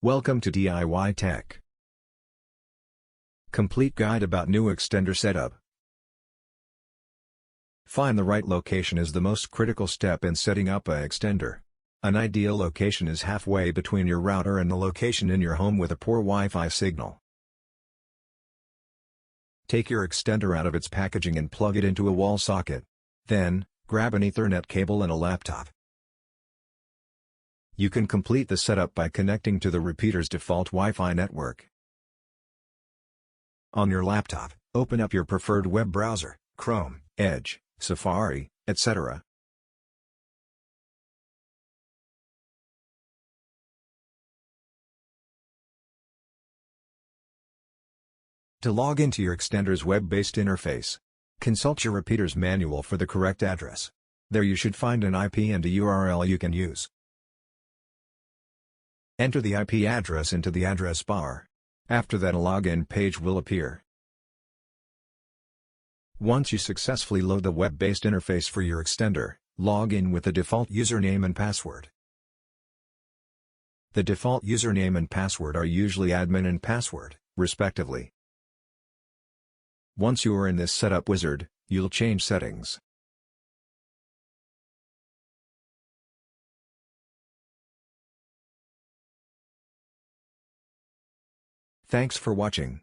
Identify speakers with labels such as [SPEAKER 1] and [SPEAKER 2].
[SPEAKER 1] Welcome to DIY Tech. Complete guide about new extender setup. Find the right location is the most critical step in setting up an extender. An ideal location is halfway between your router and the location in your home with a poor Wi-Fi signal. Take your extender out of its packaging and plug it into a wall socket. Then, grab an Ethernet cable and a laptop. You can complete the setup by connecting to the repeater's default Wi-Fi network. On your laptop, open up your preferred web browser, Chrome, Edge, Safari, etc. To log into your extender's web-based interface, consult your repeater's manual for the correct address. There you should find an IP and a URL you can use. Enter the IP address into the address bar. After that, a login page will appear. Once you successfully load the web-based interface for your extender, log in with the default username and password. The default username and password are usually admin and password, respectively. Once you are in this setup wizard, you'll change settings. Thanks for watching.